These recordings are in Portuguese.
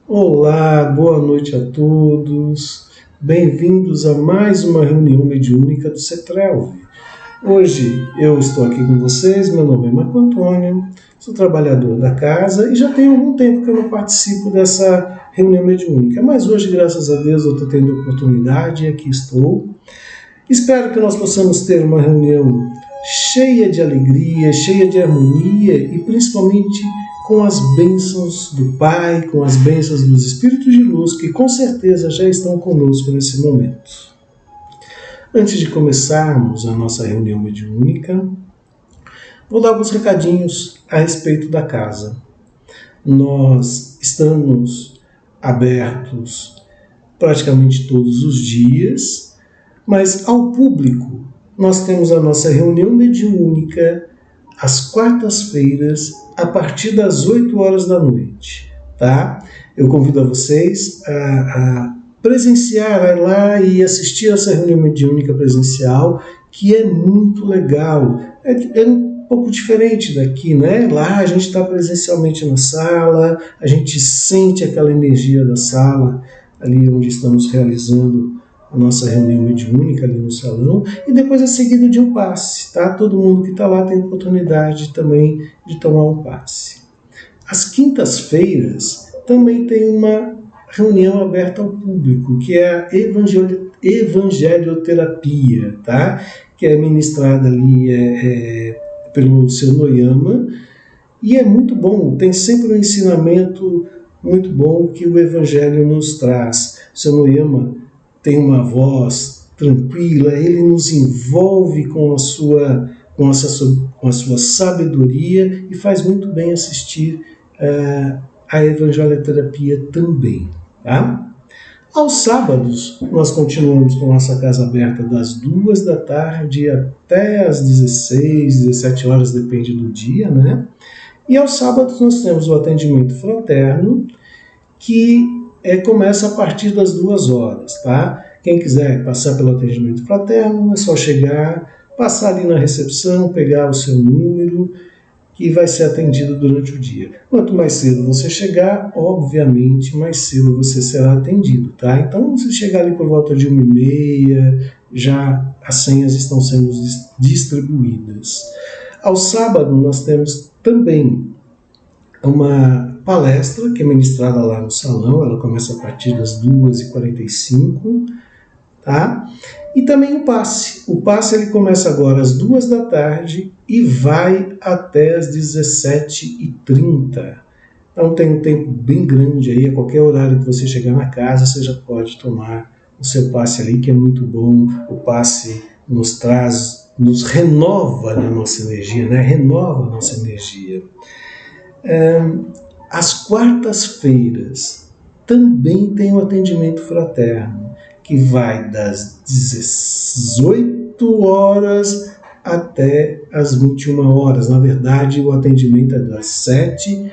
Olá, boa noite a todos. Bem-vindos a mais uma reunião mediúnica do CETRELV. Hoje eu estou aqui com vocês, meu nome é Marco Antônio, sou trabalhador da casa e já tem algum tempo que eu não participo dessa reunião mediúnica, mas hoje, graças a Deus, eu estou tendo oportunidade e aqui estou. Espero que nós possamos ter uma reunião cheia de alegria, cheia de harmonia e principalmente com as bênçãos do Pai, com as bênçãos dos Espíritos de Luz, que com certeza já estão conosco nesse momento. Antes de começarmos a nossa reunião mediúnica, vou dar alguns recadinhos a respeito da casa. Nós estamos abertos praticamente todos os dias, mas ao público nós temos a nossa reunião mediúnica às quartas-feiras, a partir das 8 horas da noite, tá? Eu convido a vocês a presenciar lá e assistir essa reunião mediúnica presencial, que é muito legal. É um pouco diferente daqui, né? Lá a gente está presencialmente na sala, a gente sente aquela energia da sala, ali onde estamos realizando a nossa reunião mediúnica ali no salão, e depois é seguido de um passe, tá? Todo mundo que está lá tem oportunidade também de tomar um passe. Às quintas-feiras também tem uma reunião aberta ao público, que é a evangelioterapia, tá? Que é ministrada ali pelo seu Noyama, e é muito bom, tem sempre um ensinamento muito bom que o Evangelho nos traz. O seu Noyama tem uma voz tranquila, ele nos envolve com a sua sabedoria e faz muito bem assistir a evangelioterapia também. Tá? Aos sábados, nós continuamos com nossa casa aberta das 2 da tarde até as 16, 17 horas, depende do dia, né? E aos sábados nós temos o atendimento fraterno, que começa a partir das 2 horas, tá? Quem quiser passar pelo atendimento fraterno, é só chegar, passar ali na recepção, pegar o seu número, que vai ser atendido durante o dia. Quanto mais cedo você chegar, obviamente, mais cedo você será atendido, tá? Então, se chegar ali por volta de 1h30, já as senhas estão sendo distribuídas. Ao sábado, nós temos também uma palestra que é ministrada lá no salão, ela começa a partir das 2h45, tá? E também o passe. O passe ele começa agora às 2 da tarde e vai até às 17h30. Então tem um tempo bem grande aí, a qualquer horário que você chegar na casa, você já pode tomar o seu passe ali, que é muito bom. O passe nos renova a nossa energia, né? Renova a nossa energia. Às quartas-feiras também tem o atendimento fraterno, que vai das 18 horas até as 21 horas. Na verdade, o atendimento é das 7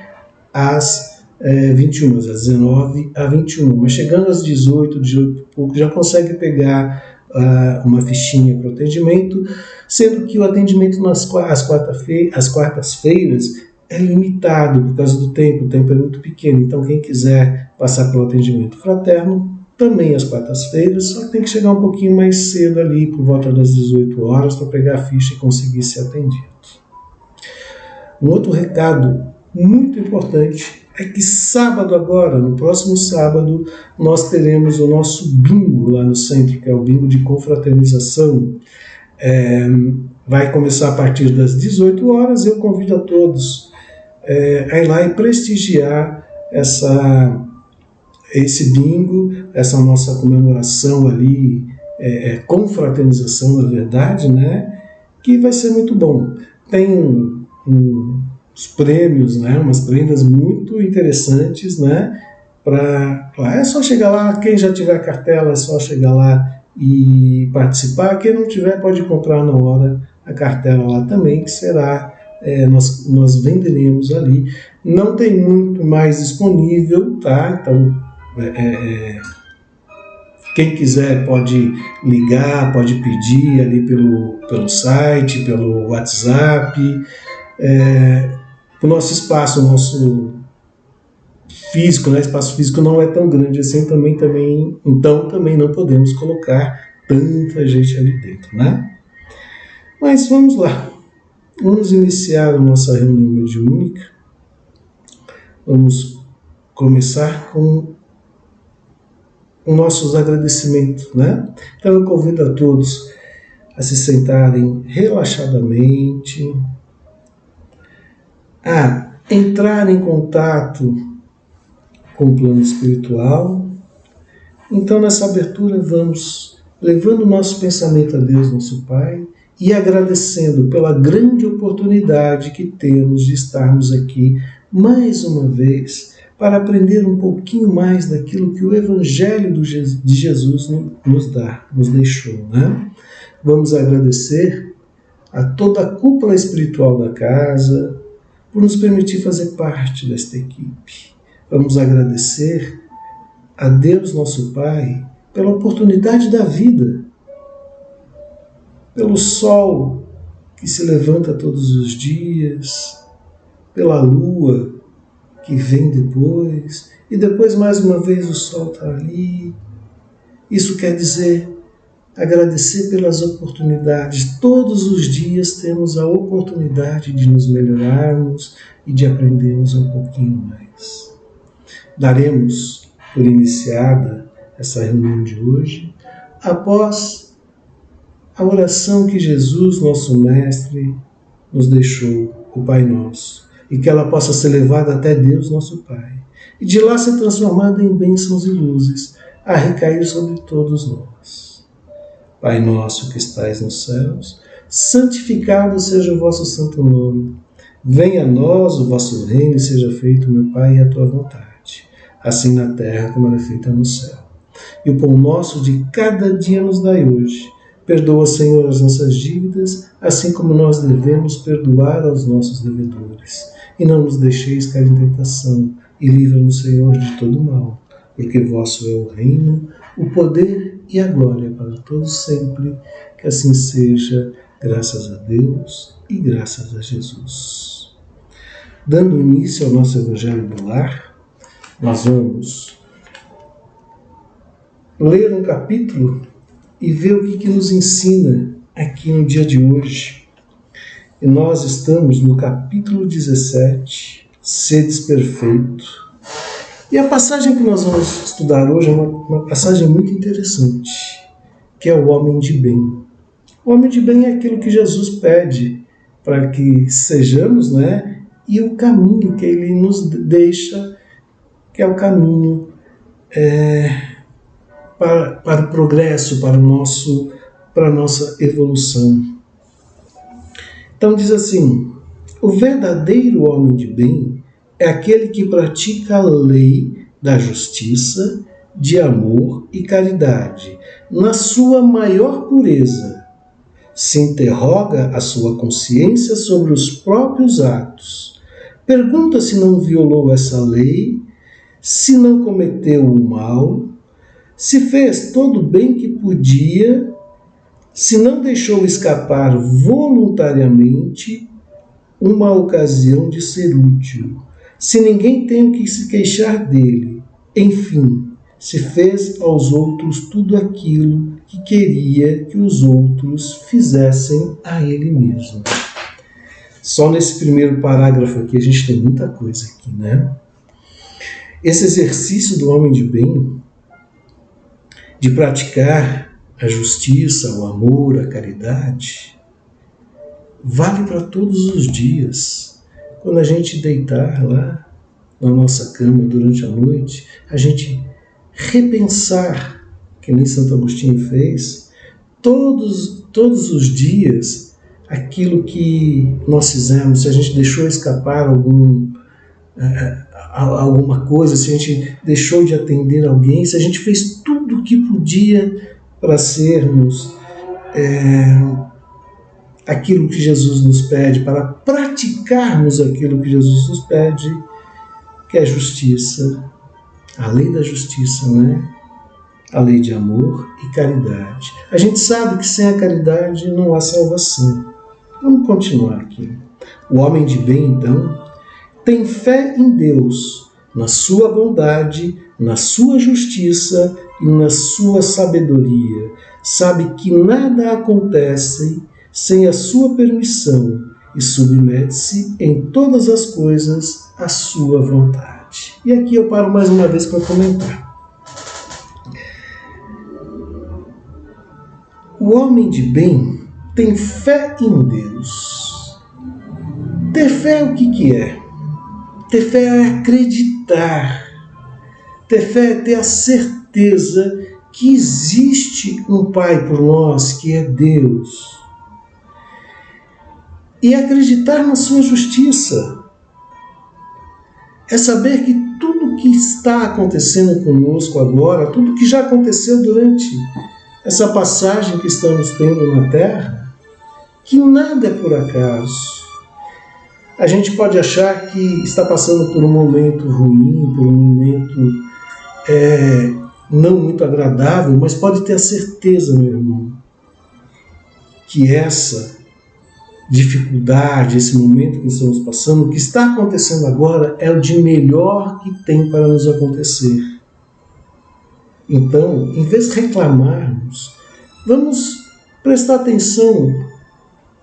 às 21, às 19 às 21. Mas chegando às 18 e pouco, já consegue pegar uma fichinha para o atendimento, sendo que o atendimento às quartas-feiras é limitado por causa do tempo, o tempo é muito pequeno. Então, quem quiser passar pelo atendimento fraterno, também às quartas-feiras, só que tem que chegar um pouquinho mais cedo ali, por volta das 18 horas, para pegar a ficha e conseguir ser atendido. Um outro recado muito importante é que sábado agora, no próximo sábado, nós teremos o nosso bingo lá no centro, que é o bingo de confraternização. Vai começar a partir das 18 horas, eu convido a todos a ir lá e prestigiar esse bingo, essa nossa comemoração ali, confraternização, na verdade, né? Que vai ser muito bom. Tem uns prêmios, né? Umas prendas muito interessantes, né? É só chegar lá, quem já tiver cartela, é só chegar lá e participar. Quem não tiver, pode comprar na hora a cartela lá também, que será... nós venderemos ali. Não tem muito mais disponível, tá? Então, quem quiser pode ligar, pode pedir ali pelo site, pelo WhatsApp. O nosso espaço, físico, né? Espaço físico não é tão grande assim, então também não podemos colocar tanta gente ali dentro, né? Mas vamos lá. Vamos iniciar a nossa reunião mediúnica. Vamos começar com os nossos agradecimentos, né? Então eu convido a todos a se sentarem relaxadamente, a entrar em contato com o plano espiritual. Então, nessa abertura, vamos levando o nosso pensamento a Deus, nosso Pai, e agradecendo pela grande oportunidade que temos de estarmos aqui mais uma vez para aprender um pouquinho mais daquilo que o Evangelho de Jesus nos deixou, né? Vamos agradecer a toda a cúpula espiritual da casa por nos permitir fazer parte desta equipe. Vamos agradecer a Deus, nosso Pai, pela oportunidade da vida, pelo sol que se levanta todos os dias, pela lua que vem depois, e depois mais uma vez o sol está ali. Isso quer dizer agradecer pelas oportunidades. Todos os dias temos a oportunidade de nos melhorarmos e de aprendermos um pouquinho mais. Daremos por iniciada essa reunião de hoje após a oração que Jesus, nosso Mestre, nos deixou, o Pai Nosso, e que ela possa ser levada até Deus, nosso Pai, e de lá ser transformada em bênçãos e luzes a recair sobre todos nós. Pai nosso que estais nos céus, santificado seja o vosso santo nome. Venha a nós o vosso reino e seja feito, meu Pai, a tua vontade, assim na terra como ela é feita no céu. E o pão nosso de cada dia nos dai hoje. Perdoa, Senhor, as nossas dívidas, assim como nós devemos perdoar aos nossos devedores. E não nos deixeis cair em tentação, e livra-nos, Senhor, de todo mal, porque vosso é o reino, o poder e a glória para todos sempre, que assim seja, graças a Deus e graças a Jesus. Dando início ao nosso Evangelho do Lar, nós vamos ler um capítulo e ver o que nos ensina aqui no dia de hoje. E nós estamos no capítulo 17, Sedes Perfeito. E a passagem que nós vamos estudar hoje é uma passagem muito interessante, que é o homem de bem. O homem de bem é aquilo que Jesus pede para que sejamos, né? E o caminho que ele nos deixa, que é o caminho para o progresso, para a nossa evolução. Então diz assim: o verdadeiro homem de bem é aquele que pratica a lei da justiça, de amor e caridade, na sua maior pureza. Se interroga a sua consciência sobre os próprios atos. Pergunta se não violou essa lei, se não cometeu o mal, se fez todo o bem que podia, se não deixou escapar voluntariamente uma ocasião de ser útil, se ninguém tem que se queixar dele, enfim, se fez aos outros tudo aquilo que queria que os outros fizessem a ele mesmo. Só nesse primeiro parágrafo aqui a gente tem muita coisa aqui, né? Esse exercício do homem de bem, de praticar a justiça, o amor, a caridade, vale para todos os dias. Quando a gente deitar lá na nossa cama durante a noite, a gente repensar, que nem Santo Agostinho fez, todos os dias aquilo que nós fizemos, se a gente deixou escapar alguma coisa, se a gente deixou de atender alguém, se a gente fez tudo o que podia para sermos aquilo que Jesus nos pede, para praticarmos aquilo que Jesus nos pede, que é justiça, a lei da justiça, né? A lei de amor e caridade. A gente sabe que sem a caridade não há salvação. Vamos continuar aqui. O homem de bem, então, tem fé em Deus, na sua bondade, na sua justiça e na sua sabedoria. Sabe que nada acontece sem a sua permissão e submete-se em todas as coisas à sua vontade. E aqui eu paro mais uma vez para comentar. O homem de bem tem fé em Deus. Ter fé o que é? Ter fé é acreditar. Ter fé é ter a certeza que existe um Pai por nós, que é Deus. E acreditar na sua justiça é saber que tudo que está acontecendo conosco agora, tudo que já aconteceu durante essa passagem que estamos tendo na Terra, que nada é por acaso. A gente pode achar que está passando por um momento ruim, por um momento não muito agradável, mas pode ter a certeza, meu irmão, que essa dificuldade, esse momento que estamos passando, o que está acontecendo agora é o de melhor que tem para nos acontecer. Então, em vez de reclamarmos, vamos prestar atenção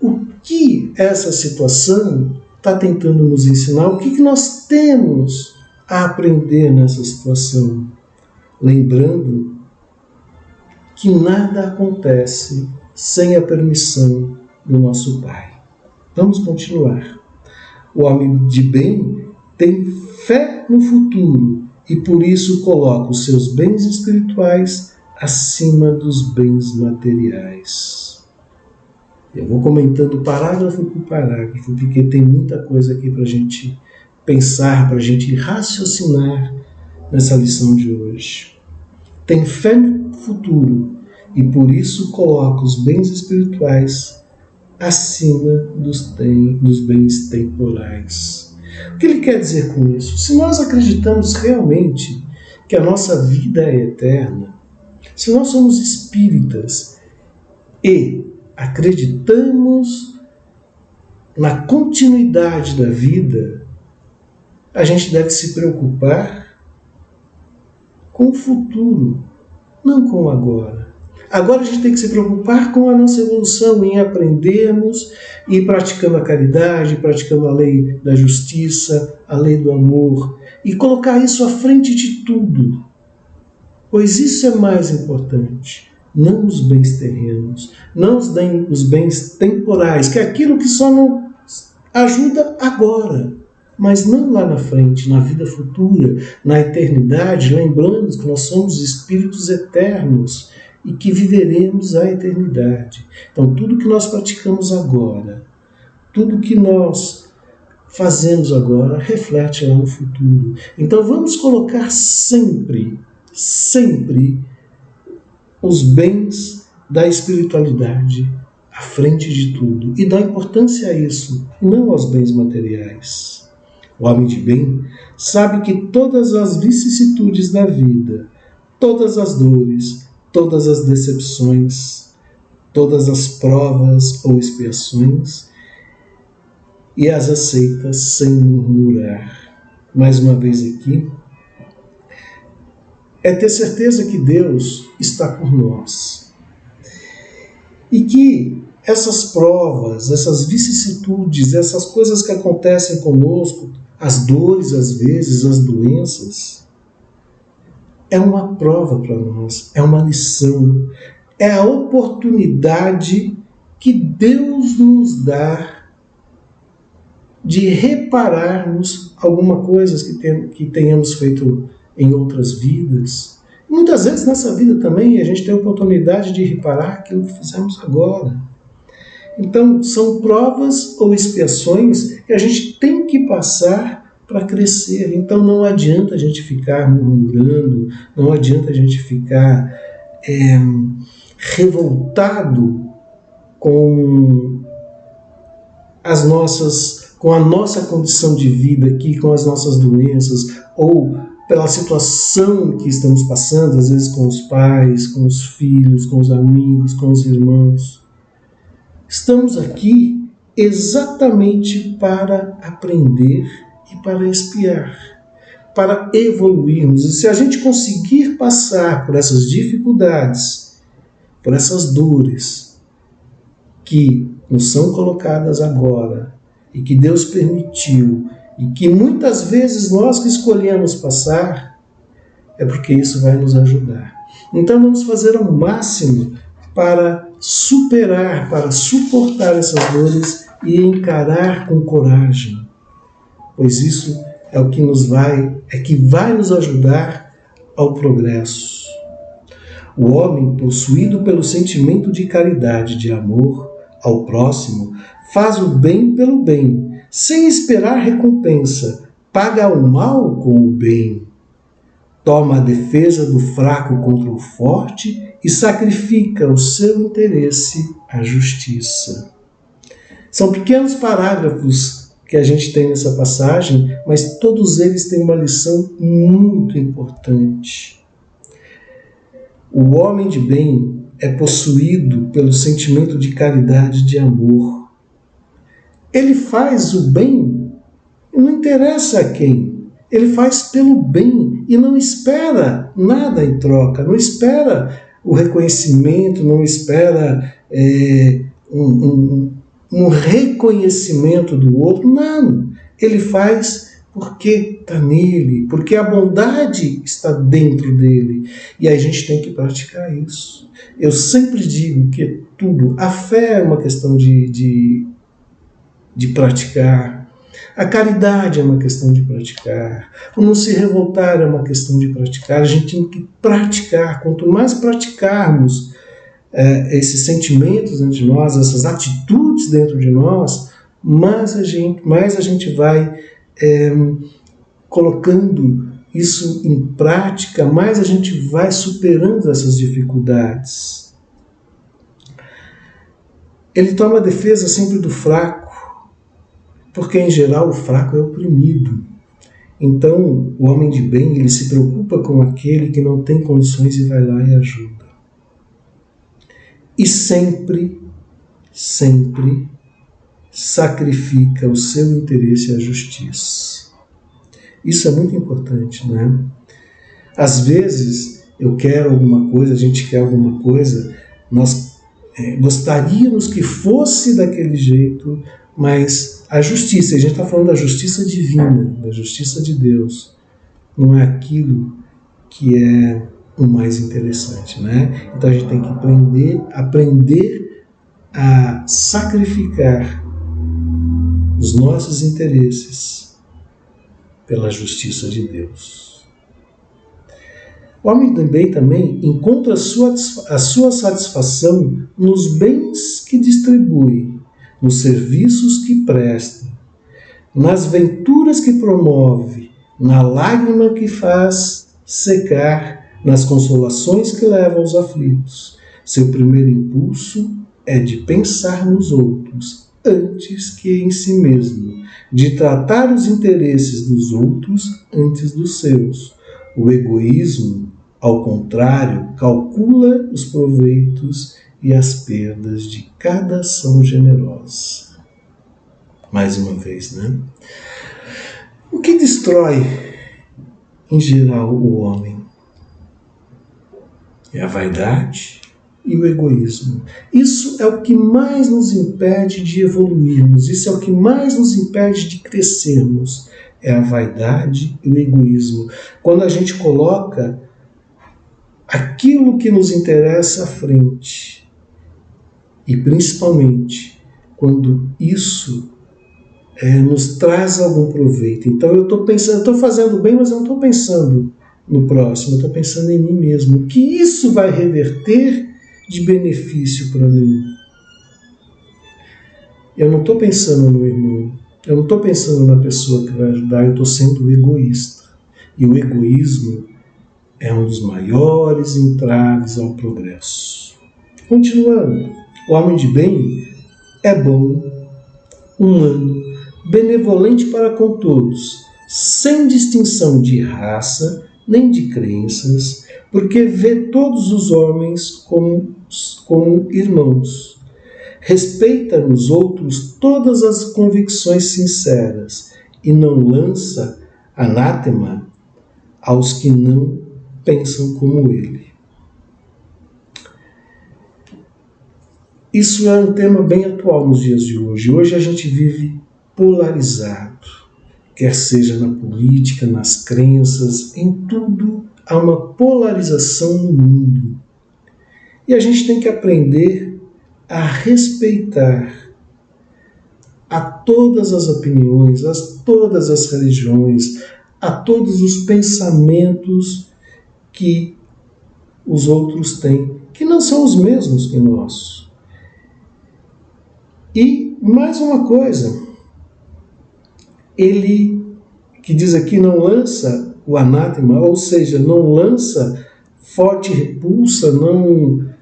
o que essa situação está tentando nos ensinar, o que nós temos a aprender nessa situação. Lembrando que nada acontece sem a permissão do nosso Pai. Vamos continuar. O homem de bem tem fé no futuro e por isso coloca os seus bens espirituais acima dos bens materiais. Eu vou comentando parágrafo por parágrafo, porque tem muita coisa aqui para a gente pensar, para a gente raciocinar nessa lição de hoje. Tem fé no futuro e por isso coloca os bens espirituais acima dos bens temporais. O que ele quer dizer com isso? Se nós acreditamos realmente que a nossa vida é eterna, se nós somos espíritas e acreditamos na continuidade da vida, a gente deve se preocupar com o futuro, não com o agora. Agora a gente tem que se preocupar com a nossa evolução, em aprendermos e ir praticando a caridade, praticando a lei da justiça, a lei do amor, e colocar isso à frente de tudo. Pois isso é mais importante. Não os bens terrenos, não os bens temporais, que é aquilo que só nos ajuda agora, mas não lá na frente, na vida futura, na eternidade, lembrando que nós somos espíritos eternos e que viveremos a eternidade. Então, tudo que nós praticamos agora, tudo que nós fazemos agora, reflete lá no futuro. Então, vamos colocar sempre os bens da espiritualidade à frente de tudo e dar importância a isso, não aos bens materiais. O homem de bem sabe que todas as vicissitudes da vida, todas as dores, todas as decepções, todas as provas ou expiações, e as aceita sem murmurar. Mais uma vez aqui, é ter certeza que Deus está por nós. E que essas provas, essas vicissitudes, essas coisas que acontecem conosco, as dores às vezes, as doenças, é uma prova para nós, é uma lição, é a oportunidade que Deus nos dá de repararmos alguma coisa que tenhamos feito em outras vidas. Muitas vezes nessa vida também a gente tem a oportunidade de reparar aquilo que fizemos agora. Então são provas ou expiações que a gente tem que passar para crescer. Então não adianta a gente ficar murmurando, não adianta a gente ficar revoltado com a nossa condição de vida aqui, com as nossas doenças, ou pela situação que estamos passando, às vezes com os pais, com os filhos, com os amigos, com os irmãos. Estamos aqui exatamente para aprender e para expiar. para evoluirmos. E se a gente conseguir passar por essas dificuldades, por essas dores que nos são colocadas agora e que Deus permitiu e que muitas vezes nós que escolhemos passar, é porque isso vai nos ajudar. Então vamos fazer ao máximo para superar, para suportar essas dores e encarar com coragem, pois isso é o que vai nos ajudar ao progresso. O homem, possuído pelo sentimento de caridade, de amor ao próximo, faz o bem pelo bem, sem esperar recompensa, paga o mal com o bem. Toma a defesa do fraco contra o forte e sacrifica o seu interesse à justiça. São pequenos parágrafos que a gente tem nessa passagem, mas todos eles têm uma lição muito importante. O homem de bem é possuído pelo sentimento de caridade e de amor. Ele faz o bem, não interessa a quem. Ele faz pelo bem e não espera nada em troca, não espera o reconhecimento, não espera um reconhecimento do outro. Não, ele faz porque está nele, porque a bondade está dentro dele. E a gente tem que praticar isso. Eu sempre digo que a fé é uma questão de praticar. A caridade é uma questão de praticar. O não se revoltar é uma questão de praticar. A gente tem que praticar. Quanto mais praticarmos esses sentimentos dentro de nós, essas atitudes dentro de nós, mais a gente vai colocando isso em prática, mais a gente vai superando essas dificuldades. Ele toma a defesa sempre do fraco, porque em geral o fraco é oprimido. Então o homem de bem, ele se preocupa com aquele que não tem condições e vai lá e ajuda. E sempre sacrifica o seu interesse à justiça. Isso é muito importante, né? Às vezes eu quero alguma coisa, a gente quer alguma coisa, nós gostaríamos que fosse daquele jeito, mas a justiça, a gente está falando da justiça divina, da justiça de Deus, não é aquilo que é o mais interessante, né? Então a gente tem que aprender a sacrificar os nossos interesses pela justiça de Deus. O homem também encontra a sua satisfação nos bens que distribui, nos serviços que presta, nas venturas que promove, na lágrima que faz secar, nas consolações que leva aos aflitos. Seu primeiro impulso é de pensar nos outros antes que em si mesmo, de tratar os interesses dos outros antes dos seus. O egoísmo, ao contrário, calcula os proveitos e as perdas de cada ação generosa. Mais uma vez, né? O que destrói, em geral, o homem? É a vaidade e o egoísmo. Isso é o que mais nos impede de evoluirmos, isso é o que mais nos impede de crescermos. É a vaidade e o egoísmo. Quando a gente coloca aquilo que nos interessa à frente, e principalmente quando isso nos traz algum proveito. Então eu estou fazendo bem, mas eu não estou pensando no próximo, eu estou pensando em mim mesmo. O que isso vai reverter de benefício para mim? Eu não estou pensando no irmão, eu não estou pensando na pessoa que vai ajudar, eu estou sendo egoísta. E o egoísmo é um dos maiores entraves ao progresso. Continuando, o homem de bem é bom, humano, benevolente para com todos, sem distinção de raça nem de crenças, porque vê todos os homens como irmãos. Respeita nos outros todas as convicções sinceras e não lança anátema aos que não pensam como ele. Isso é um tema bem atual nos dias de hoje. Hoje a gente vive polarizado, quer seja na política, nas crenças, em tudo há uma polarização no mundo. E a gente tem que aprender a respeitar a todas as opiniões, a todas as religiões, a todos os pensamentos que os outros têm, que não são os mesmos que nós. E mais uma coisa, ele que diz aqui não lança o anátema, ou seja, não lança forte repulsa, não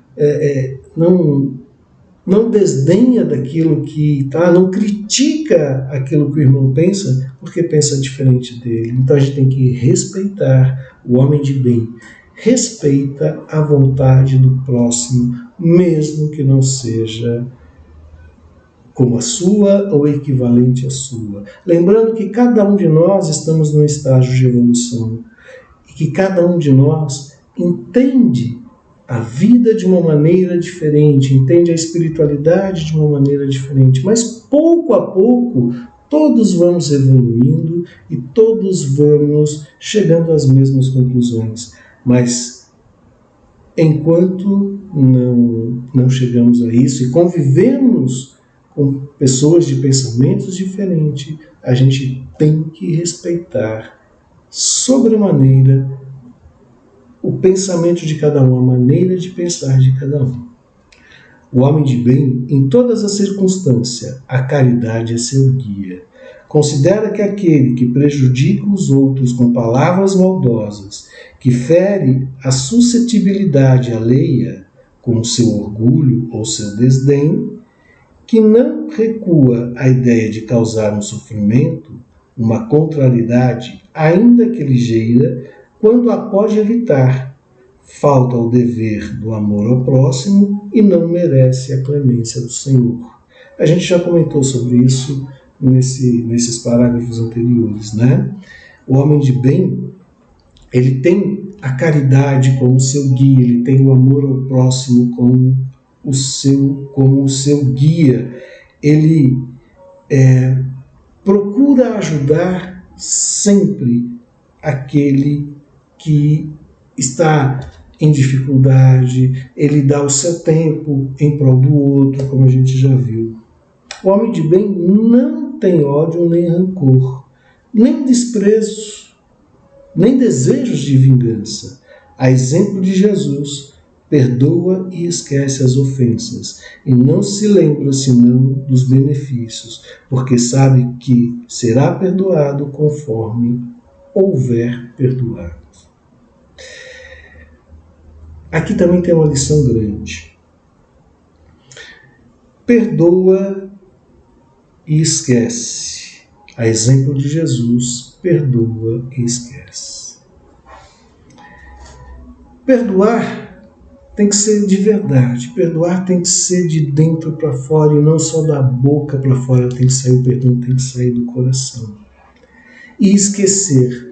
desdenha daquilo que está, não critica aquilo que o irmão pensa, porque pensa diferente dele. Então a gente tem que respeitar o homem de bem, respeita a vontade do próximo, mesmo que não seja como a sua ou equivalente à sua. Lembrando que cada um de nós estamos num estágio de evolução e que cada um de nós entende a vida de uma maneira diferente, entende a espiritualidade de uma maneira diferente, mas pouco a pouco todos vamos evoluindo e todos vamos chegando às mesmas conclusões. Mas enquanto não chegamos a isso e convivemos com pessoas de pensamentos diferentes, a gente tem que respeitar sobremaneira o pensamento de cada um, a maneira de pensar de cada um. O homem de bem, em todas as circunstâncias, a caridade é seu guia. Considera que aquele que prejudica os outros com palavras maldosas, que fere a suscetibilidade alheia com o seu orgulho ou seu desdém, que não recua à ideia de causar um sofrimento, uma contrariedade, ainda que ligeira, quando a pode evitar, falta o dever do amor ao próximo e não merece a clemência do Senhor. A gente já comentou sobre isso nesses parágrafos anteriores, né? O homem de bem, ele tem a caridade como seu guia, ele tem o amor ao próximo como o seu guia. Ele procura ajudar sempre aquele que está em dificuldade, ele dá o seu tempo em prol do outro, como a gente já viu. O homem de bem não tem ódio nem rancor, nem desprezo, nem desejos de vingança. A exemplo de Jesus, perdoa e esquece as ofensas, e não se lembra senão dos benefícios, porque sabe que será perdoado conforme houver perdoado. Aqui também tem uma lição grande. Perdoa e esquece. A exemplo de Jesus, perdoa e esquece. Perdoar tem que ser de verdade. Perdoar tem que ser de dentro para fora e não só da boca para fora. Tem que sair o perdão, tem que sair do coração. E esquecer.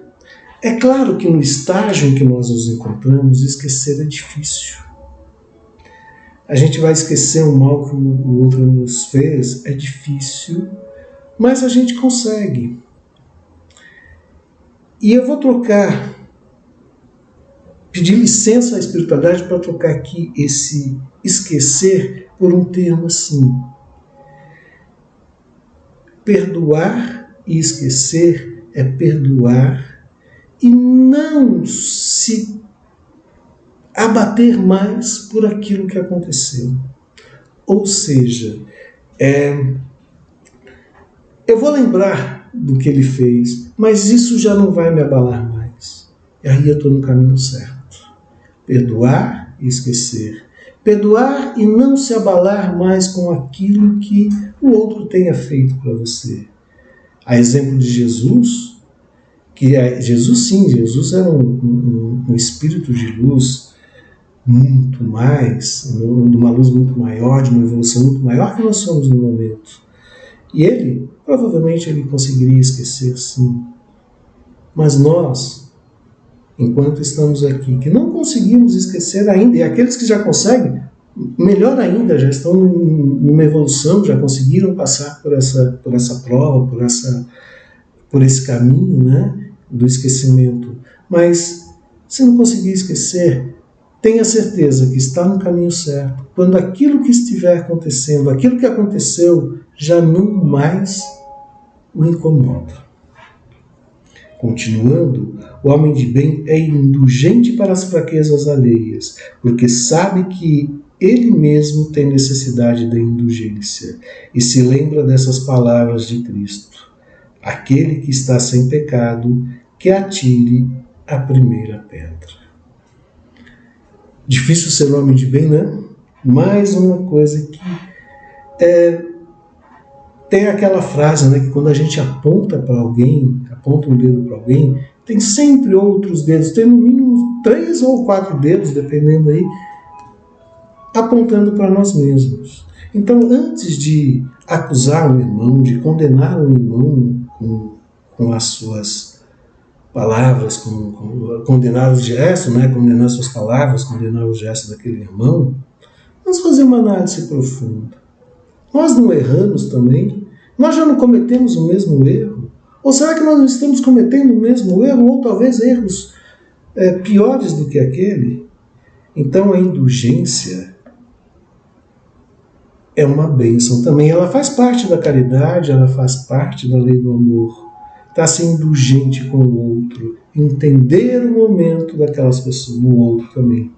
É claro que no estágio em que nós nos encontramos, esquecer é difícil. A gente vai esquecer o mal que o outro nos fez, é difícil, mas a gente consegue. E eu vou pedir licença à espiritualidade para trocar aqui esse esquecer por um termo assim. Perdoar e esquecer é perdoar e não se abater mais por aquilo que aconteceu. Ou seja, eu vou lembrar do que ele fez, mas isso já não vai me abalar mais. E aí eu estou no caminho certo. Perdoar e esquecer. Perdoar e não se abalar mais com aquilo que o outro tenha feito para você. A exemplo de Jesus, Jesus era um espírito de luz muito mais, de uma luz muito maior, de uma evolução muito maior que nós somos no momento. E provavelmente ele conseguiria esquecer, sim. Mas nós enquanto estamos aqui, que não conseguimos esquecer ainda, e aqueles que já conseguem, melhor ainda, já estão numa evolução, já conseguiram passar por essa prova, por esse caminho, né, do esquecimento. Mas, se não conseguir esquecer, tenha certeza que está no caminho certo. Quando aquilo que estiver acontecendo, aquilo que aconteceu, já não mais o incomoda. Continuando, o homem de bem é indulgente para as fraquezas alheias, porque sabe que ele mesmo tem necessidade da indulgência e se lembra dessas palavras de Cristo. Aquele que está sem pecado, que atire a primeira pedra. Difícil ser homem de bem, né? Mais uma coisa que tem aquela frase, né, que quando a gente aponta para alguém, aponta um dedo para alguém, tem sempre outros dedos, tem no mínimo 3 ou 4 dedos, dependendo aí, apontando para nós mesmos. Então, antes de acusar um irmão, de condenar um irmão com as suas palavras, condenar os gestos, né, condenar suas palavras, condenar os gestos daquele irmão, vamos fazer uma análise profunda. Nós não erramos também? Nós já não cometemos o mesmo erro? Ou será que nós não estamos cometendo o mesmo erro, ou talvez erros piores do que aquele? Então a indulgência é uma bênção também. Ela faz parte da caridade, ela faz parte da lei do amor. Está sendo indulgente com o outro, entender o momento daquelas pessoas, do outro também.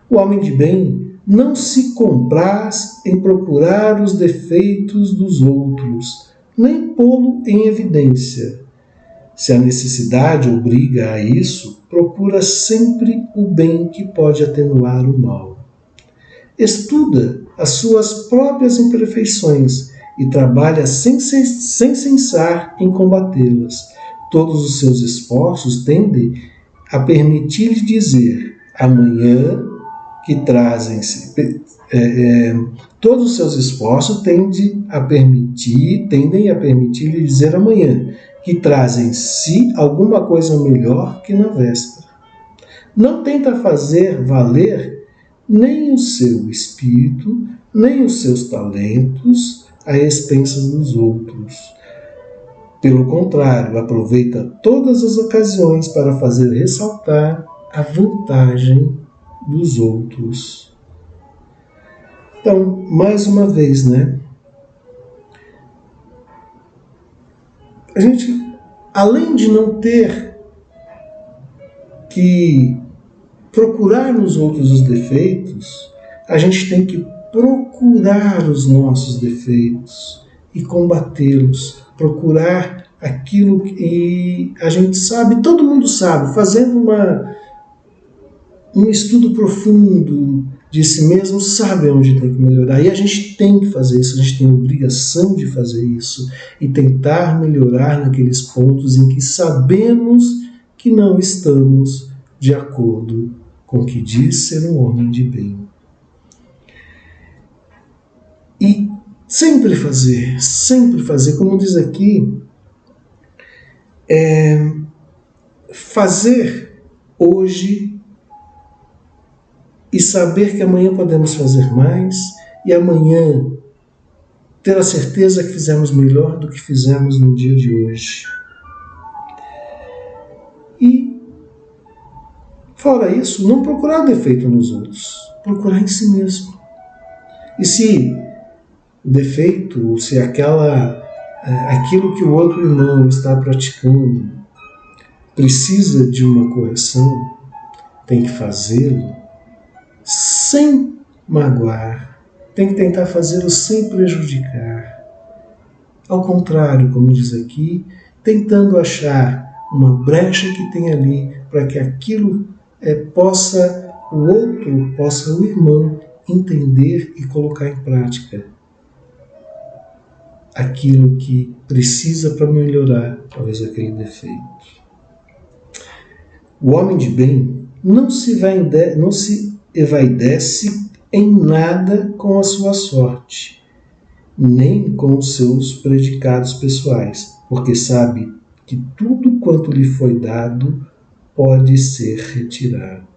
O homem de bem não se compraz em procurar os defeitos dos outros, nem pô-lo em evidência. Se a necessidade obriga a isso, procura sempre o bem que pode atenuar o mal. Estuda as suas próprias imperfeições e trabalha sem cessar em combatê-las. Todos os seus esforços tendem a permitir-lhe dizer amanhã que trazem-se. Todos os seus esforços tendem a permitir-lhe dizer amanhã que trazem-se alguma coisa melhor que na véspera. Não tenta fazer valer nem o seu espírito, nem os seus talentos a expensas dos outros. Pelo contrário, aproveita todas as ocasiões para fazer ressaltar a vantagem dos outros. Então, mais uma vez, né? A gente, além de não ter que procurar nos outros os defeitos, a gente tem que procurar os nossos defeitos e combatê-los, procurar aquilo que a gente sabe, todo mundo sabe, fazendo um estudo profundo de si mesmo, sabe onde tem que melhorar. E a gente tem que fazer isso, a gente tem a obrigação de fazer isso e tentar melhorar naqueles pontos em que sabemos que não estamos de acordo com o que diz ser um homem de bem. E sempre fazer, como diz aqui, fazer hoje e saber que amanhã podemos fazer mais, e amanhã ter a certeza que fizemos melhor do que fizemos no dia de hoje. E, fora isso, não procurar defeito nos outros, procurar em si mesmo. E se o defeito, se aquilo que o outro irmão está praticando precisa de uma correção, tem que fazê-lo sem magoar, tem que tentar fazê-lo sem prejudicar. Ao contrário, como diz aqui, tentando achar uma brecha que tem ali para que aquilo o irmão, entender e colocar em prática aquilo que precisa para melhorar, talvez, aquele defeito. O homem de bem não se envaidece em nada com a sua sorte, nem com os seus predicados pessoais, porque sabe que tudo quanto lhe foi dado pode ser retirado.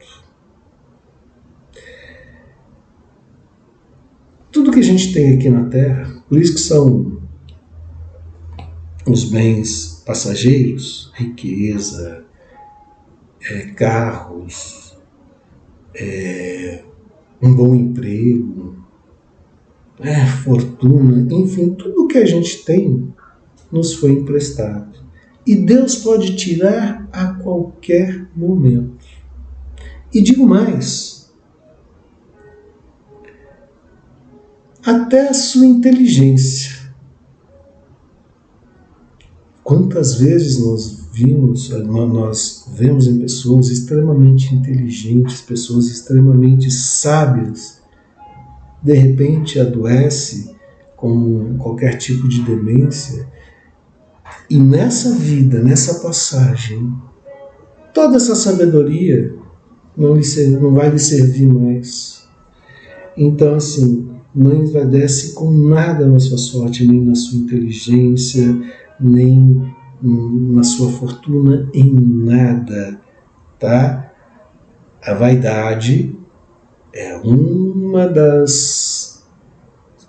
Tudo que a gente tem aqui na Terra, por isso que são os bens passageiros, riqueza, carros, um bom emprego, fortuna, enfim, tudo que a gente tem nos foi emprestado. E Deus pode tirar a qualquer momento. E digo mais, até a sua inteligência. Quantas vezes nós vemos em pessoas extremamente inteligentes, pessoas extremamente sábias, de repente adoece com qualquer tipo de demência, e nessa vida, nessa passagem, toda essa sabedoria não vai lhe servir mais. Então, assim, não envadece com nada na sua sorte, nem na sua inteligência, nem na sua fortuna, em nada, tá? A vaidade é uma das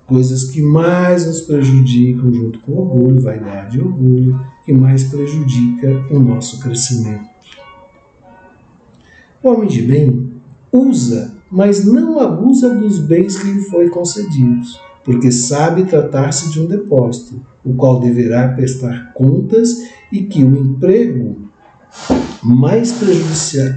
coisas que mais nos prejudicam, junto com o orgulho, vaidade e orgulho, que mais prejudica o nosso crescimento. O homem de bem usa, mas não abusa dos bens que lhe foi concedidos, porque sabe tratar-se de um depósito, o qual deverá prestar contas, e que o emprego mais prejudicial,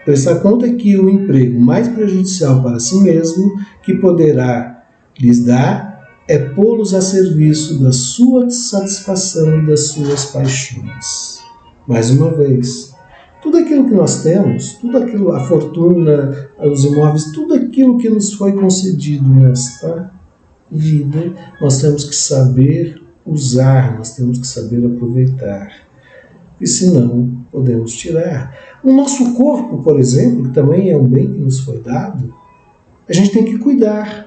prestar conta que o emprego mais prejudicial para si mesmo que poderá lhes dar é pô-los a serviço da sua satisfação e das suas paixões. Mais uma vez, tudo aquilo que nós temos, tudo aquilo, a fortuna, os imóveis, tudo aquilo que nos foi concedido nesta vida, nós temos que saber usar, nós temos que saber aproveitar, porque senão podemos tirar. O nosso corpo, por exemplo, que também é um bem que nos foi dado, a gente tem que cuidar.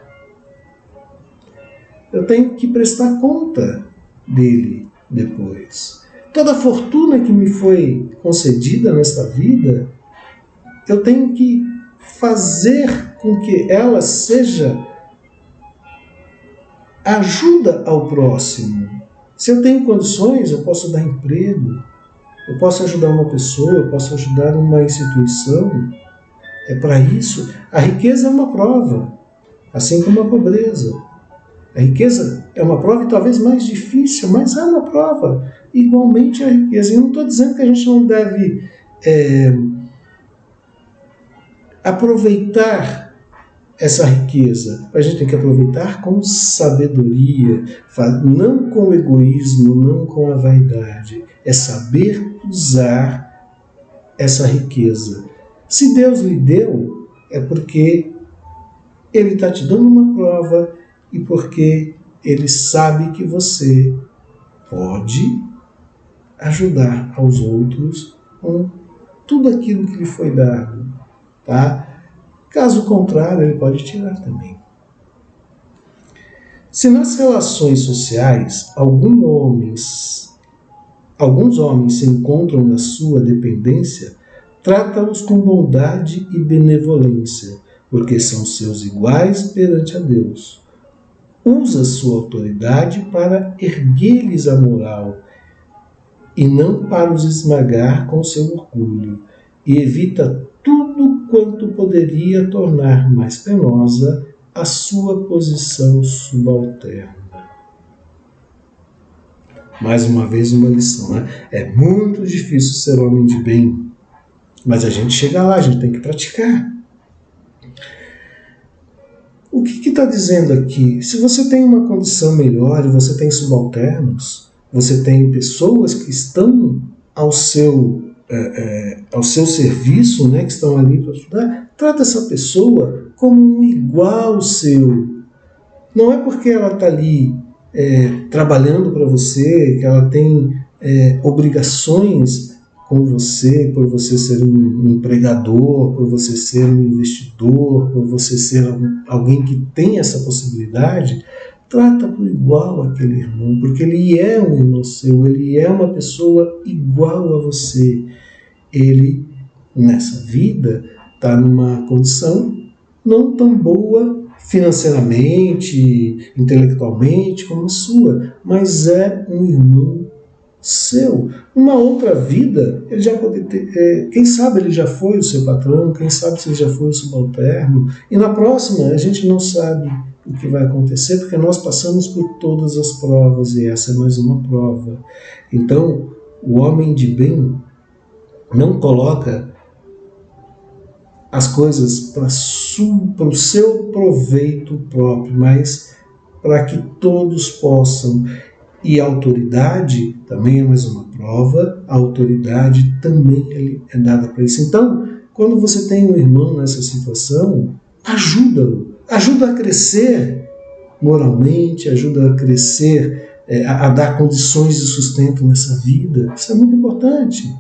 Eu tenho que prestar conta dele depois. Toda a fortuna que me foi concedida nesta vida, eu tenho que fazer com que ela seja ajuda ao próximo. Se eu tenho condições, eu posso dar emprego, eu posso ajudar uma pessoa, eu posso ajudar uma instituição. É para isso. A riqueza é uma prova, assim como a pobreza. A riqueza é uma prova e talvez mais difícil, mas é uma prova. Igualmente a riqueza. E eu não estou dizendo que a gente não deve aproveitar essa riqueza. A gente tem que aproveitar com sabedoria, não com egoísmo, não com a vaidade. É saber usar essa riqueza. Se Deus lhe deu, é porque Ele está te dando uma prova e porque Ele sabe que você pode ajudar aos outros com tudo aquilo que lhe foi dado, tá? Caso contrário, Ele pode tirar também. Se nas relações sociais alguns homens se encontram na sua dependência, trata-os com bondade e benevolência, porque são seus iguais perante a Deus. Usa sua autoridade para erguer-lhes a moral e não para os esmagar com seu orgulho, e evita tudo quanto poderia tornar mais penosa a sua posição subalterna. Mais uma vez uma lição, né? É muito difícil ser homem de bem, mas a gente chega lá, a gente tem que praticar. O que está dizendo aqui? Se você tem uma condição melhor e você tem subalternos, você tem pessoas que estão ao seu serviço, né, que estão ali para ajudar, trata essa pessoa como um igual seu. Não é porque ela está ali trabalhando para você, que ela tem obrigações com você, por você ser um empregador, por você ser um investidor, por você ser alguém que tem essa possibilidade. Trata por igual aquele irmão, porque ele é um irmão seu, ele é uma pessoa igual a você. ele, nessa vida, está numa condição não tão boa financeiramente, intelectualmente como a sua, mas é um irmão seu. Uma outra vida, ele já pode ter, quem sabe ele já foi o seu patrão, quem sabe se ele já foi o subalterno, e na próxima a gente não sabe o que vai acontecer, porque nós passamos por todas as provas, e essa é mais uma prova. Então, o homem de bem não coloca as coisas para o seu proveito próprio, mas para que todos possam. E a autoridade também é mais uma prova, a autoridade também é dada para isso. Então, quando você tem um irmão nessa situação, ajuda-o, ajuda a crescer moralmente, ajuda a crescer, a dar condições de sustento nessa vida. Isso é muito importante.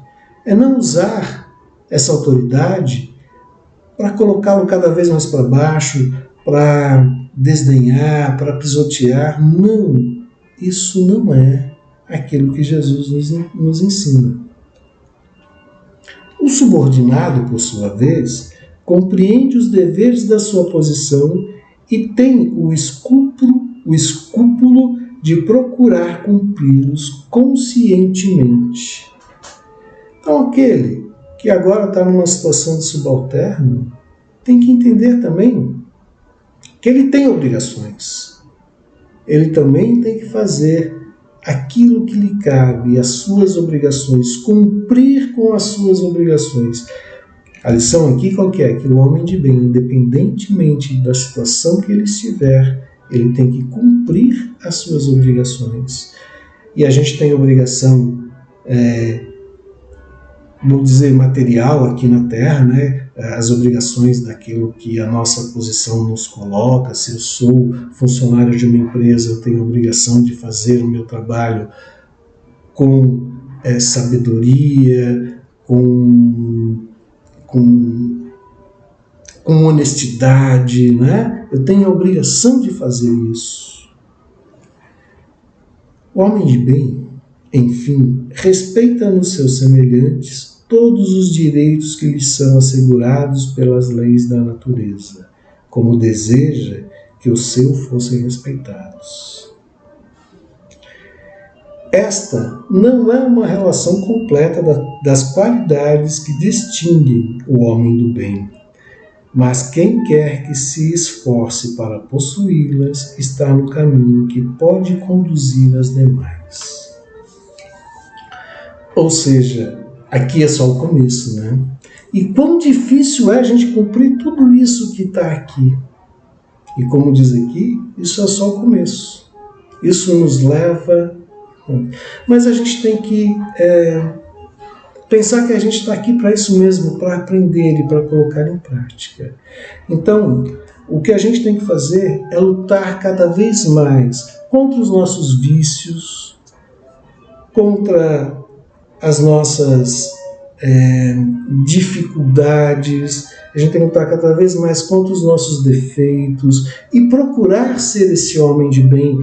É não usar essa autoridade para colocá-lo cada vez mais para baixo, para desdenhar, para pisotear. Não, isso não é aquilo que Jesus nos ensina. O subordinado, por sua vez, compreende os deveres da sua posição e tem o escrúpulo de procurar cumpri-los conscientemente. Então, aquele que agora está numa situação de subalterno tem que entender também que ele tem obrigações. Ele também tem que fazer aquilo que lhe cabe, as suas obrigações, cumprir com as suas obrigações. A lição aqui qual que é? Que o homem de bem, independentemente da situação que ele estiver, ele tem que cumprir as suas obrigações. E a gente tem obrigação, vamos dizer, material aqui na Terra, né? As obrigações daquilo que a nossa posição nos coloca. Se eu sou funcionário de uma empresa, eu tenho a obrigação de fazer o meu trabalho com sabedoria, com honestidade, né? Eu tenho a obrigação de fazer isso. O homem de bem, enfim, respeita nos seus semelhantes todos os direitos que lhes são assegurados pelas leis da natureza, como deseja que os seus fossem respeitados. Esta não é uma relação completa das qualidades que distinguem o homem do bem, mas quem quer que se esforce para possuí-las está no caminho que pode conduzir as demais. Ou seja, aqui é só o começo, né? E quão difícil é a gente cumprir tudo isso que está aqui. E como diz aqui, isso é só o começo. Isso nos leva... Mas a gente tem que pensar que a gente está aqui para isso mesmo, para aprender e para colocar em prática. Então, o que a gente tem que fazer é lutar cada vez mais contra os nossos vícios, contra as nossas dificuldades. A gente tem que lutar cada vez mais contra os nossos defeitos e procurar ser esse homem de bem,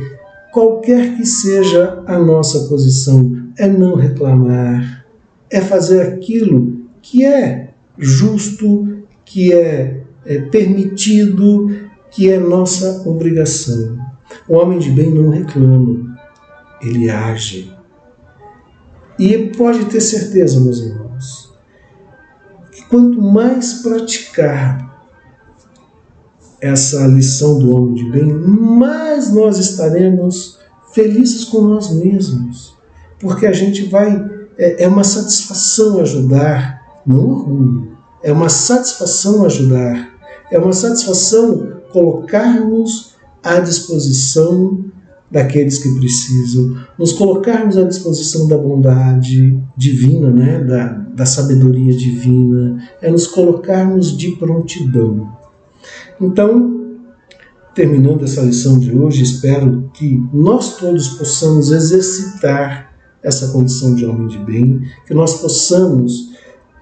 qualquer que seja a nossa posição. É não reclamar, é fazer aquilo que é justo, que é permitido, que é nossa obrigação. O homem de bem não reclama, ele age. E pode ter certeza, meus irmãos, que quanto mais praticar essa lição do homem de bem, mais nós estaremos felizes com nós mesmos. Porque a gente vai... É uma satisfação ajudar, não orgulho. É uma satisfação ajudar. É uma satisfação colocarmos à disposição daqueles que precisam, nos colocarmos à disposição da bondade divina, né? da sabedoria divina, é nos colocarmos de prontidão. Então, terminando essa lição de hoje, espero que nós todos possamos exercitar essa condição de homem de bem, que nós possamos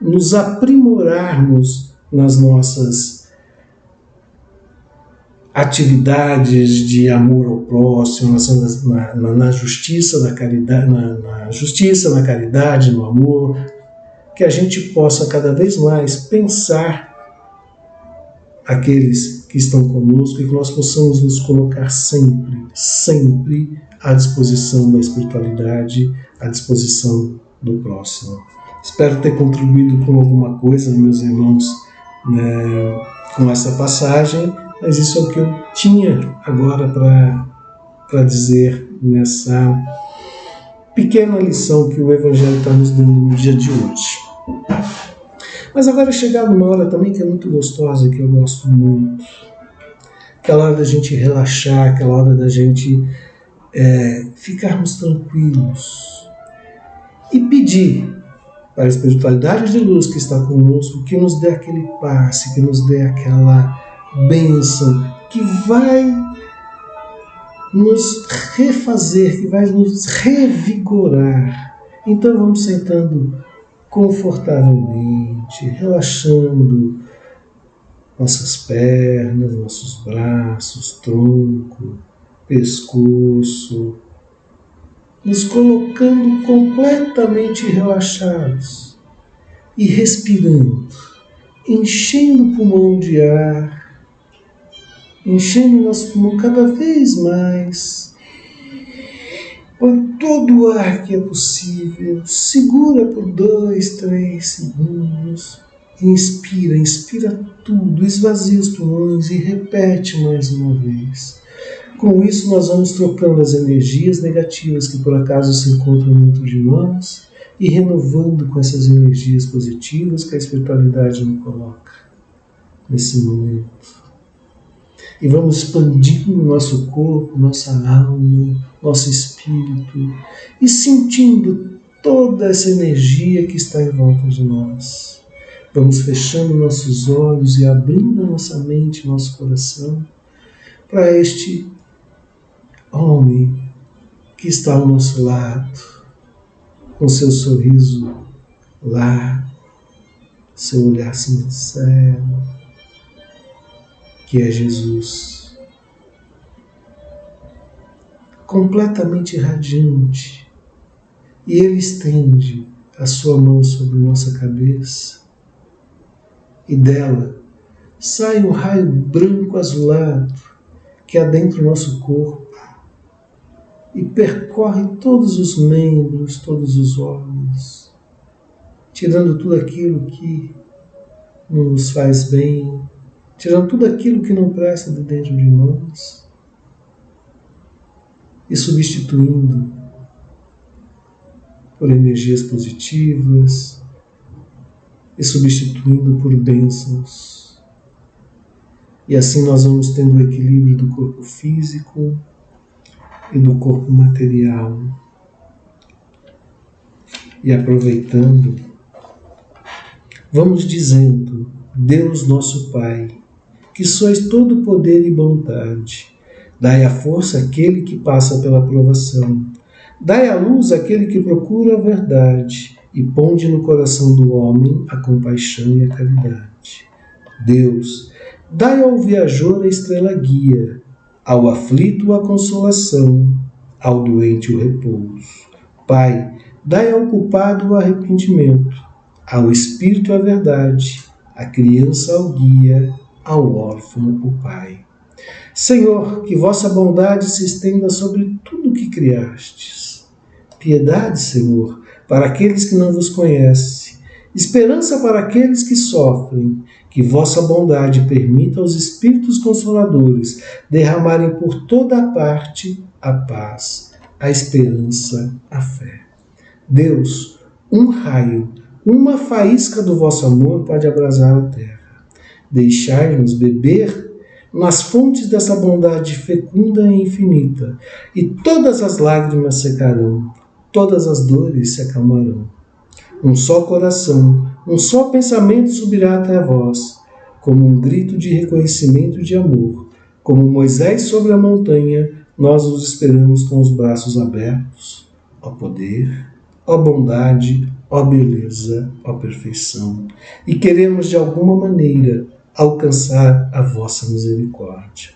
nos aprimorarmos nas nossas atividades de amor ao próximo, na justiça, na caridade, na justiça, na caridade, no amor, que a gente possa cada vez mais pensar aqueles que estão conosco e que nós possamos nos colocar sempre à disposição da espiritualidade, à disposição do próximo. Espero ter contribuído com alguma coisa, meus irmãos, com essa passagem, mas isso é o que eu tinha agora para dizer nessa pequena lição que o Evangelho está nos dando no dia de hoje. Mas agora é chegado uma hora também que é muito gostosa, que eu gosto muito. Aquela hora da gente relaxar, aquela hora da gente ficarmos tranquilos e pedir para a espiritualidade de luz que está conosco que nos dê aquele passe, que nos dê aquela bênção, que vai nos refazer, que vai nos revigorar. Então vamos sentando confortavelmente, relaxando nossas pernas, nossos braços, tronco, pescoço, nos colocando completamente relaxados e respirando, enchendo o pulmão de ar, enchendo nosso pulmão cada vez mais. Põe todo o ar que é possível, segura por 2, 3 segundos, inspira tudo, esvazia os pulmões e repete mais uma vez. Com isso, nós vamos trocando as energias negativas que por acaso se encontram dentro de nós e renovando com essas energias positivas que a espiritualidade nos coloca nesse momento. E vamos expandindo nosso corpo, nossa alma, nosso espírito e sentindo toda essa energia que está em volta de nós. Vamos fechando nossos olhos e abrindo nossa mente, nosso coração para este homem que está ao nosso lado, com seu sorriso largo, seu olhar sincero, que é Jesus, completamente radiante, e Ele estende a sua mão sobre nossa cabeça, e dela sai um raio branco azulado que adentra o nosso corpo e percorre todos os membros, todos os órgãos, tirando tudo aquilo que não nos faz bem, tirando tudo aquilo que não presta de dentro de nós e substituindo por energias positivas e substituindo por bênçãos. E assim nós vamos tendo o equilíbrio do corpo físico e do corpo material. E aproveitando, vamos dizendo: Deus nosso Pai, que sois todo poder e bondade, dai a força àquele que passa pela provação, dai a luz àquele que procura a verdade, e ponde no coração do homem a compaixão e a caridade. Deus, dai ao viajor a estrela guia, ao aflito a consolação, ao doente o repouso. Pai, dai ao culpado o arrependimento, ao espírito a verdade, à criança ao guia, ao órfão o Pai. Senhor, que vossa bondade se estenda sobre tudo o que criastes. Piedade, Senhor, para aqueles que não vos conhecem, esperança para aqueles que sofrem, que vossa bondade permita aos Espíritos Consoladores derramarem por toda a parte a paz, a esperança, a fé. Deus, um raio, uma faísca do vosso amor pode abrasar a terra. Deixai-nos beber nas fontes dessa bondade fecunda e infinita, e todas as lágrimas secarão, todas as dores se acalmarão. Um só coração, um só pensamento subirá até vós, como um grito de reconhecimento e de amor. Como Moisés sobre a montanha, nós os esperamos com os braços abertos. Ó poder, ó bondade, ó beleza, ó perfeição. E queremos de alguma maneira alcançar a vossa misericórdia.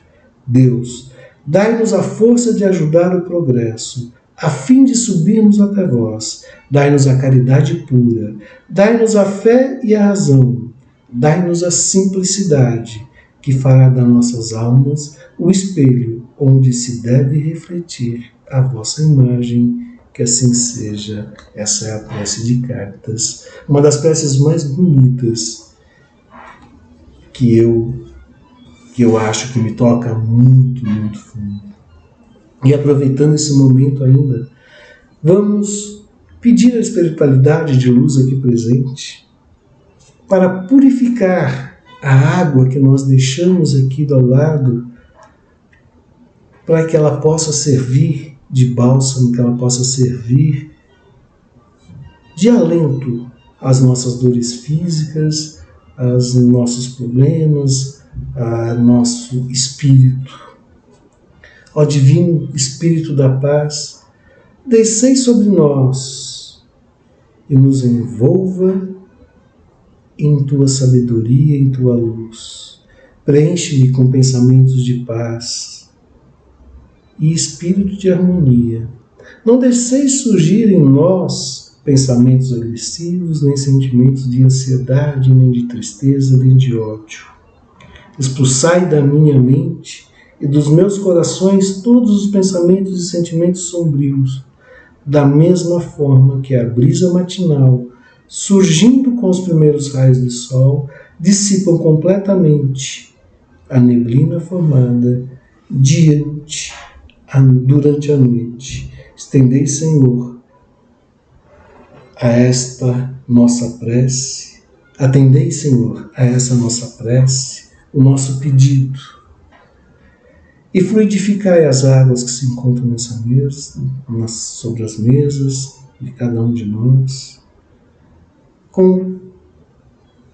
Deus, dai-nos a força de ajudar o progresso, a fim de subirmos até vós. Dai-nos a caridade pura, dai-nos a fé e a razão, dai-nos a simplicidade, que fará das nossas almas o espelho onde se deve refletir a vossa imagem. Que assim seja. Essa é a prece de Cáritas, uma das preces mais bonitas que eu acho que me toca muito, muito fundo. E aproveitando esse momento ainda, vamos pedir a espiritualidade de luz aqui presente para purificar a água que nós deixamos aqui do lado, para que ela possa servir de bálsamo, que ela possa servir de alento às nossas dores físicas, aos nossos problemas, ao nosso espírito. Ó Divino Espírito da Paz, descei sobre nós e nos envolva em Tua sabedoria, em Tua luz. Preenche-me com pensamentos de paz e espírito de harmonia. Não deixeis surgir em nós pensamentos agressivos, nem sentimentos de ansiedade, nem de tristeza, nem de ódio. Expulsai da minha mente e dos meus corações todos os pensamentos e sentimentos sombrios, da mesma forma que a brisa matinal, surgindo com os primeiros raios de sol, dissipam completamente a neblina formada durante a noite. Estendei, Senhor, a esta nossa prece, atendei, Senhor, a essa nossa prece, o nosso pedido, e fluidificai as águas que se encontram nessa mesa, sobre as mesas de cada um de nós, com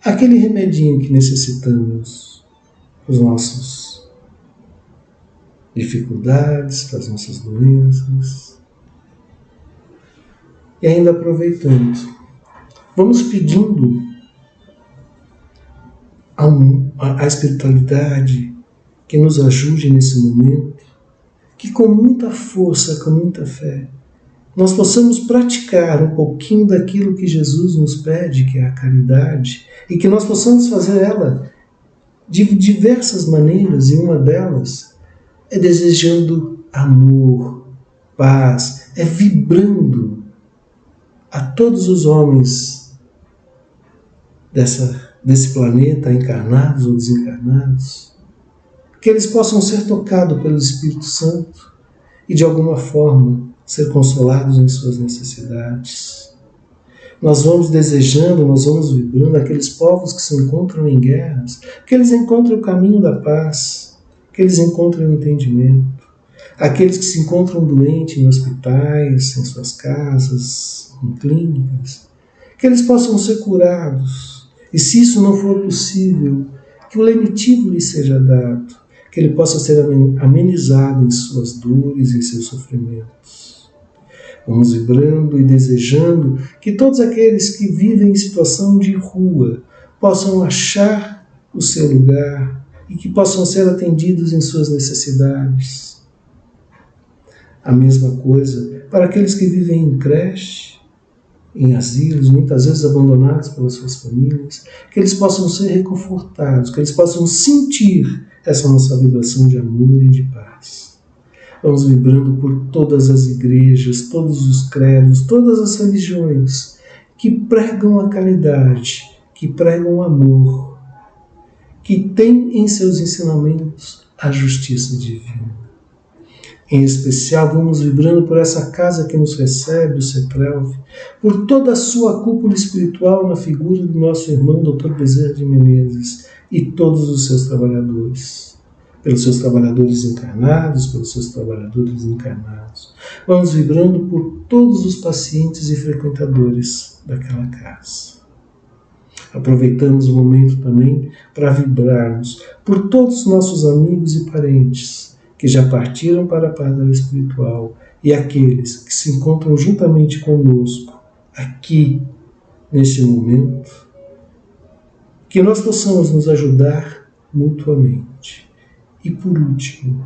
aquele remedinho que necessitamos para os nossos dificuldades, para as nossas doenças. E ainda aproveitando, vamos pedindo a espiritualidade que nos ajude nesse momento, que com muita força, com muita fé, nós possamos praticar um pouquinho daquilo que Jesus nos pede, que é a caridade, e que nós possamos fazer ela de diversas maneiras, e uma delas é desejando amor, paz, é vibrando a todos os homens desse planeta, encarnados ou desencarnados, que eles possam ser tocados pelo Espírito Santo e de alguma forma ser consolados em suas necessidades. Nós vamos desejando, nós vamos vibrando aqueles povos que se encontram em guerras, que eles encontrem o caminho da paz, que eles encontrem o entendimento. Aqueles que se encontram doentes em hospitais, em suas casas, em clínicas, que eles possam ser curados. E se isso não for possível, que o lenitivo lhe seja dado, que ele possa ser amenizado em suas dores, em seus sofrimentos. Vamos vibrando e desejando que todos aqueles que vivem em situação de rua possam achar o seu lugar e que possam ser atendidos em suas necessidades. A mesma coisa para aqueles que vivem em creche, em asilos, muitas vezes abandonados pelas suas famílias, que eles possam ser reconfortados, que eles possam sentir essa nossa vibração de amor e de paz. Vamos vibrando por todas as igrejas, todos os credos, todas as religiões que pregam a caridade, que pregam o amor, que têm em seus ensinamentos a justiça divina. Em especial, vamos vibrando por essa casa que nos recebe, o CETRELV, por toda a sua cúpula espiritual na figura do nosso irmão Dr. Bezerra de Menezes e todos os seus trabalhadores. Pelos seus trabalhadores encarnados, pelos seus trabalhadores desencarnados. Vamos vibrando por todos os pacientes e frequentadores daquela casa. Aproveitamos o momento também para vibrarmos por todos os nossos amigos e parentes que já partiram para a pátria espiritual e aqueles que se encontram juntamente conosco aqui, neste momento, que nós possamos nos ajudar mutuamente. E por último,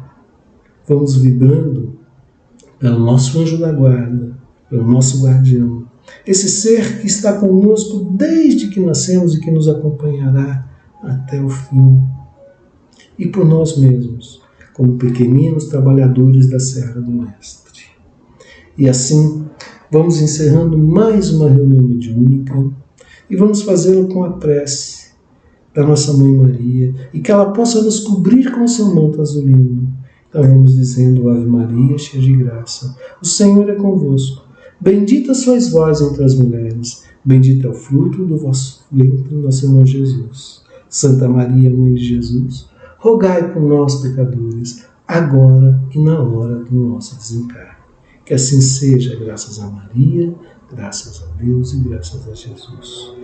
vamos vibrando pelo nosso anjo da guarda, pelo nosso guardião, esse ser que está conosco desde que nascemos e que nos acompanhará até o fim, e por nós mesmos, como pequeninos trabalhadores da Serra do Mestre. E assim, vamos encerrando mais uma reunião mediúnica e vamos fazê-lo com a prece da nossa Mãe Maria e que ela possa nos cobrir com seu manto azulino. Então vamos dizendo: Ave Maria, cheia de graça, o Senhor é convosco. Bendita sois vós entre as mulheres, bendito é o fruto do vosso ventre, nosso Senhor Jesus. Santa Maria, Mãe de Jesus, rogai por nós, pecadores, agora e na hora do nosso desencarne. Que assim seja, graças a Maria, graças a Deus e graças a Jesus.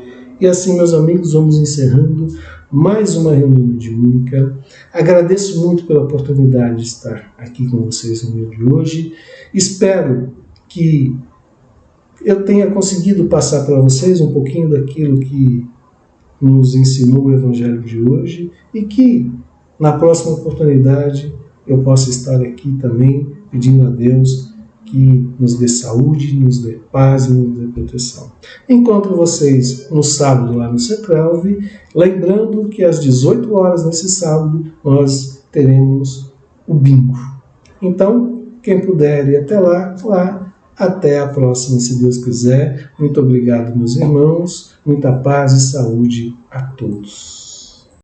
E assim, meus amigos, vamos encerrando mais uma reunião mediúnica. Agradeço muito pela oportunidade de estar aqui com vocês no dia de hoje. Espero que eu tenha conseguido passar para vocês um pouquinho daquilo que nos ensinou o Evangelho de hoje e que, na próxima oportunidade, eu possa estar aqui também pedindo a Deus que nos dê saúde, nos dê paz e nos dê proteção. Encontro vocês no sábado lá no CETRELV, lembrando que às 18 horas nesse sábado nós teremos o bingo. Então, quem puder ir até lá, até a próxima, se Deus quiser. Muito obrigado, meus irmãos. Muita paz e saúde a todos.